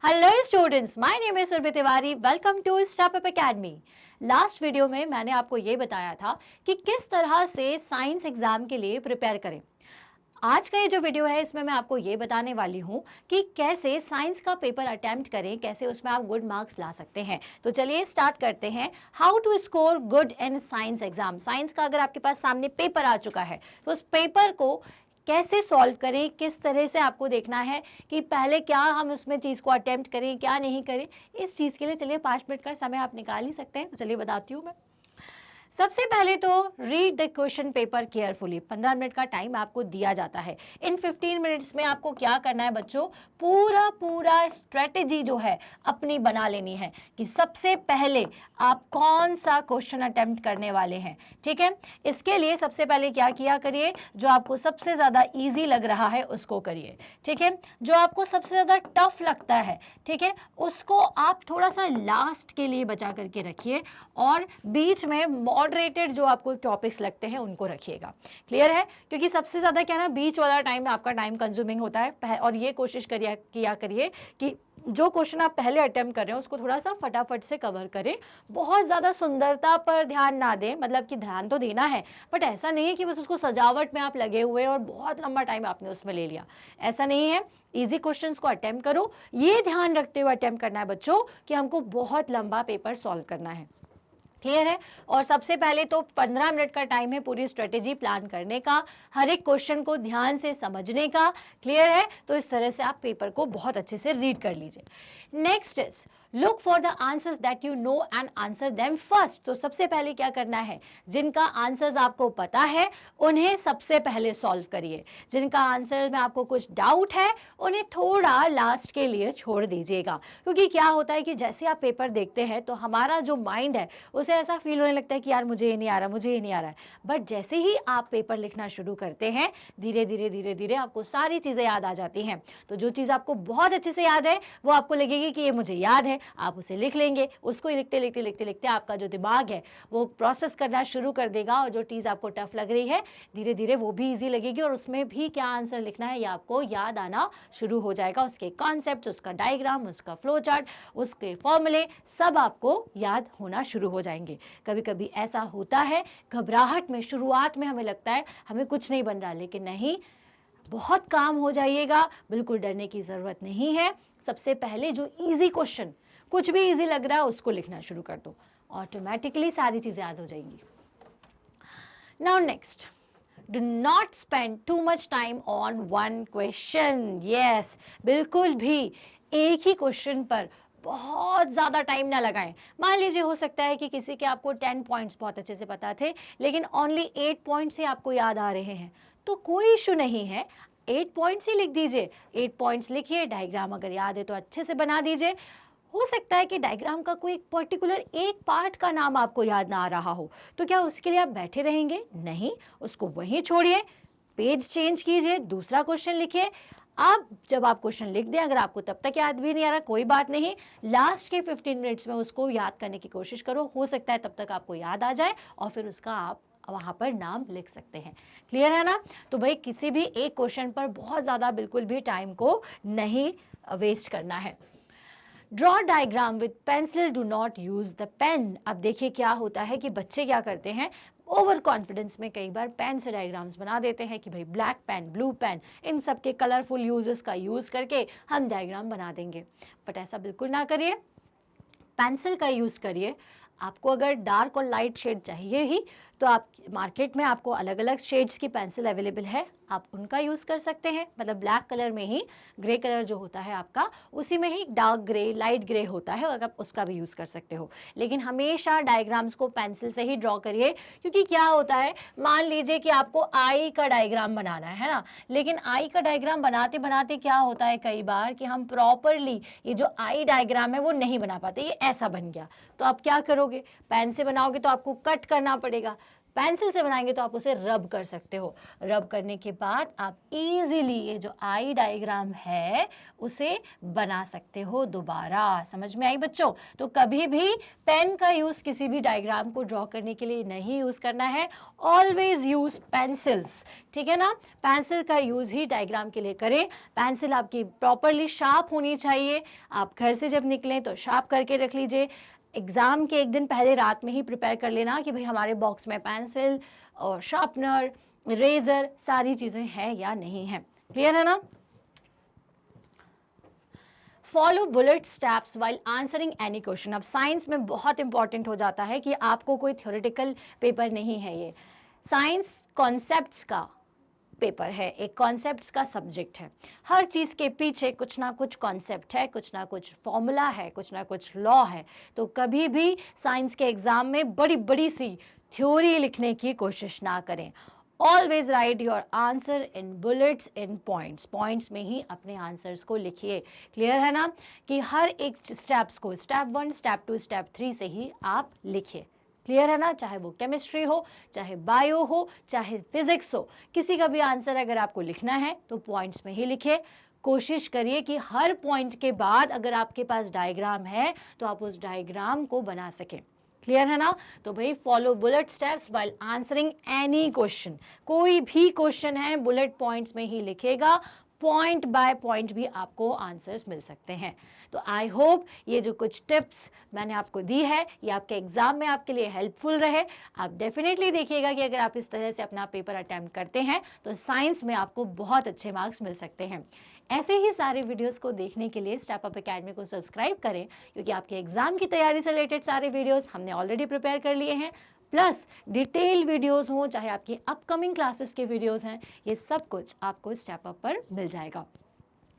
Hello students, my name is Surabhi Tiwari. Welcome to step academy. Last video में मैंने आपको ये बताया था कि किस तरह से साइंस एग्जाम के लिए प्रिपेयर करें। आज का ये जो वीडियो है इसमें मैं आपको ये बताने वाली हूँ कि कैसे साइंस का पेपर अटेम्प्ट करें, कैसे उसमें आप गुड मार्क्स ला सकते हैं। तो चलिए स्टार्ट करते हैं। How to score good in science exam. Science का अगर आपके पास सामने पेपर आ चुका है तो उस पेपर को कैसे सॉल्व करें, किस तरह से आपको देखना है कि पहले क्या हम उसमें चीज़ को अटेम्प्ट करें, क्या नहीं करें। इस चीज़ के लिए चलिए 5 मिनट का समय आप निकाल ही सकते हैं। तो चलिए बताती हूँ मैं। सबसे पहले तो read the question paper carefully. 15 minute का टाइम आपको दिया जाता है। इन 15 मिनट्स में आपको क्या करना है बच्चों, पूरा स्ट्रेटेजी जो है अपनी बना लेनी है कि सबसे पहले आप कौन सा क्वेश्चन अटेम्प्ट करने वाले हैं। ठीक है, इसके लिए सबसे पहले क्या किया करिए, जो आपको सबसे ज़्यादा ईजी लग रहा है उसको करिए। ठीक है, जो आपको सबसे ज़्यादा टफ लगता है, ठीक है, उसको आप थोड़ा सा लास्ट के लिए बचा करके रखिए और बीच में मॉडरेटेड जो आपको टॉपिक्स लगते हैं उनको रखिएगा। क्लियर है, क्योंकि सबसे ज़्यादा क्या ना बीच वाला टाइम आपका टाइम कंज्यूमिंग होता है। और ये कोशिश किया करिए कि जो क्वेश्चन आप पहले अटेम्प्ट कर रहे हैं उसको थोड़ा सा फटाफट से कवर करें। बहुत ज़्यादा सुंदरता पर ध्यान ना दें, मतलब कि ध्यान तो देना है बट ऐसा नहीं है कि बस उसको सजावट में आप लगे हुए और बहुत लंबा टाइम आपने उसमें ले लिया, ऐसा नहीं है। इजी क्वेश्चंस को अटेम्प्ट करो, ये ध्यान रखते हुए अटेम्प्ट करना है बच्चों कि हमको बहुत लंबा पेपर सॉल्व करना है। क्लियर है। और सबसे पहले तो 15 मिनट का टाइम है पूरी स्ट्रेटेजी प्लान करने का, हर एक क्वेश्चन को ध्यान से समझने का। क्लियर है, तो इस तरह से आप पेपर को बहुत अच्छे से रीड कर लीजिए। Next is look for the answers that you know and answer them first. तो सबसे पहले क्या करना है, जिनका आंसर्स आपको पता है उन्हें सबसे पहले सॉल्व करिए। जिनका आंसर में आपको कुछ डाउट है उन्हें थोड़ा लास्ट के लिए छोड़ दीजिएगा। क्योंकि क्या होता है कि जैसे आप पेपर देखते हैं तो हमारा जो माइंड है उसे ऐसा फील होने लगता है कि यार मुझे ये नहीं आ रहा, मुझे ये नहीं आ रहा है। बट जैसे ही आप पेपर लिखना शुरू करते हैं धीरे धीरे आपको सारी चीज़ें याद आ जाती हैं। तो जो चीज़ आपको बहुत अच्छे से याद है वो आपको लगेगी कि ये मुझे याद है, आप उसे लिख लेंगे। उसको लिखते आपका जो दिमाग है वो प्रोसेस करना शुरू कर देगा और जो चीज़ आपको टफ लग रही है धीरे धीरे वो भी ईजी लगेगी और उसमें भी क्या आंसर लिखना है ये आपको याद आना शुरू हो जाएगा। उसके कॉन्सेप्ट, उसका डायग्राम, उसका फ्लो चार्ट, उसके फॉर्मूले सब आपको याद होना शुरू हो जाएंगे। कभी कभी ऐसा होता है घबराहट में, शुरुआत में हमें लगता है हमें कुछ नहीं बन रहा, लेकिन नहीं, बहुत काम हो जाइएगा। बिल्कुल डरने की ज़रूरत नहीं है। सबसे पहले जो इजी क्वेश्चन, कुछ भी इजी लग रहा है उसको लिखना शुरू कर दो, ऑटोमेटिकली सारी चीज़ें याद हो जाएंगी। Now next, do not spend too much time on one question. yes, बिल्कुल भी एक ही क्वेश्चन पर बहुत ज़्यादा टाइम ना लगाएं। मान लीजिए हो सकता है कि किसी के आपको 10 पॉइंट्स बहुत अच्छे से पता थे लेकिन ओनली 8 पॉइंट्स ही आपको याद आ रहे हैं, तो कोई इशू नहीं है, 8 पॉइंट्स ही लिख दीजिए। 8 पॉइंट्स लिखिए, डायग्राम अगर याद है तो अच्छे से बना दीजिए। हो सकता है कि डायग्राम का कोई पर्टिकुलर एक पार्ट का नाम आपको याद ना आ रहा हो, तो क्या उसके लिए आप बैठे रहेंगे? नहीं, उसको वहीं छोड़िए, पेज चेंज कीजिए, दूसरा क्वेश्चन लिखिए। अब जब आप क्वेश्चन लिख दें, अगर आपको तब तक याद भी नहीं आ रहा कोई बात नहीं, लास्ट के 15 मिनट्स में उसको याद करने की कोशिश करो। हो सकता है तब तक आपको याद आ जाए और फिर उसका आप वहाँ पर नाम लिख सकते हैं। क्लियर है ना? तो भाई किसी भी एक क्वेश्चन पर बहुत ज़्यादा बिल्कुल भी टाइम को नहीं वेस्ट करना है। Draw diagram with pencil, do not use the pen. अब देखिए क्या होता है कि बच्चे क्या करते हैं, ओवर कॉन्फिडेंस में कई बार पेन से डायग्राम्स बना देते हैं कि भाई ब्लैक पेन, ब्लू पेन, इन सब के कलरफुल यूजेस का यूज करके हम डायग्राम बना देंगे। बट ऐसा बिल्कुल ना करिए, पेंसिल का यूज करिए। आपको अगर डार्क और लाइट शेड चाहिए ही तो आप मार्केट में आपको अलग अलग शेड्स की पेंसिल अवेलेबल है, आप उनका यूज़ कर सकते हैं। मतलब ब्लैक कलर में ही ग्रे कलर जो होता है आपका, उसी में ही डार्क ग्रे, लाइट ग्रे होता है, अगर आप उसका भी यूज़ कर सकते हो। लेकिन हमेशा डायग्राम्स को पेंसिल से ही ड्रॉ करिए, क्योंकि क्या होता है, मान लीजिए कि आपको आई का डायग्राम बनाना है ना, लेकिन आई का डायग्राम बनाते बनाते क्या होता है कई बार कि हम प्रॉपरली ये जो आई डायग्राम है वो नहीं बना पाते, ये ऐसा बन गया। तो आप क्या करोगे, पेन से बनाओगे तो आपको कट करना पड़ेगा। पेंसिल से बनाएंगे तो आप उसे रब कर सकते हो। रब करने के बाद आप इजीली ये जो आई डायग्राम है उसे बना सकते हो दोबारा। समझ में आई बच्चों? तो कभी भी पेन का यूज किसी भी डायग्राम को ड्रॉ करने के लिए नहीं यूज करना है। ऑलवेज यूज पेंसिल्स, ठीक है ना? पेंसिल का यूज ही डायग्राम के लिए करें। पेंसिल आपकी प्रॉपरली शार्प होनी चाहिए। आप घर से जब निकलें तो शार्प करके रख लीजिए। एग्ज़ाम के एक दिन पहले रात में ही प्रिपेयर कर लेना कि भाई हमारे बॉक्स में पेंसिल और शार्पनर, इरेजर सारी चीज़ें हैं या नहीं है। क्लियर है ना? Follow bullet steps while answering any question. अब साइंस में बहुत इंपॉर्टेंट हो जाता है कि आपको कोई थ्योरेटिकल पेपर नहीं है, ये साइंस कॉन्सेप्ट्स का पेपर है, एक कॉन्सेप्ट्स का सब्जेक्ट है। हर चीज़ के पीछे कुछ ना कुछ कॉन्सेप्ट है, कुछ ना कुछ फॉर्मूला है, कुछ ना कुछ लॉ है। तो कभी भी साइंस के एग्जाम में बड़ी बड़ी सी थ्योरी लिखने की कोशिश ना करें। Always right your answer in bullets, in points. Points में ही अपने आंसर्स को लिखिए। क्लियर है ना? कि हर एक स्टेप्स को स्टेप 1, स्टेप 2, स्टेप 3 से ही आप लिखिए। क्लियर है ना? चाहे वो केमिस्ट्री हो, चाहे बायो हो, चाहे फिजिक्स हो, किसी का भी आंसर अगर आपको लिखना है तो पॉइंट्स में ही लिखिए। कोशिश करिए कि हर पॉइंट के बाद अगर आपके पास डायग्राम है तो आप उस डायग्राम को बना सकें। क्लियर है ना? तो भाई follow bullet steps while answering any question. कोई भी क्वेश्चन है बुलेट पॉइंट्स में ही लिखेगा, पॉइंट बाय पॉइंट भी आपको आंसर्स मिल सकते हैं। तो आई होप ये जो कुछ टिप्स मैंने आपको दी है ये आपके एग्जाम में आपके लिए हेल्पफुल रहे। आप डेफिनेटली देखिएगा कि अगर आप इस तरह से अपना पेपर अटेम्प्ट करते हैं तो साइंस में आपको बहुत अच्छे मार्क्स मिल सकते हैं। ऐसे ही सारे वीडियोस को देखने के लिए स्टेप अप एकेडमी को सब्सक्राइब करें, क्योंकि आपके एग्जाम की तैयारी से रिलेटेड सारे वीडियोस हमने ऑलरेडी प्रिपेयर कर लिए हैं। प्लस डिटेल वीडियोस हों, चाहे आपकी अपकमिंग क्लासेस के वीडियोस हैं, ये सब कुछ आपको स्टेप अप पर मिल जाएगा।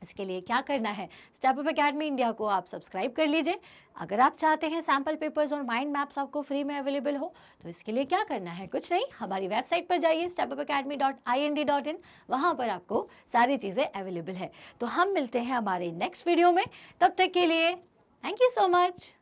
इसके लिए क्या करना है, स्टेप अप एकेडमी इंडिया को आप सब्सक्राइब कर लीजिए। अगर आप चाहते हैं सैम्पल पेपर्स और माइंड मैप्स आपको फ्री में अवेलेबल हो तो इसके लिए क्या करना है, कुछ नहीं, हमारी वेबसाइट पर जाइए stepupacademy.ind.in। वहाँ पर आपको सारी चीज़ें अवेलेबल है। तो हम मिलते हैं हमारे नेक्स्ट वीडियो में। तब तक के लिए थैंक यू सो मच।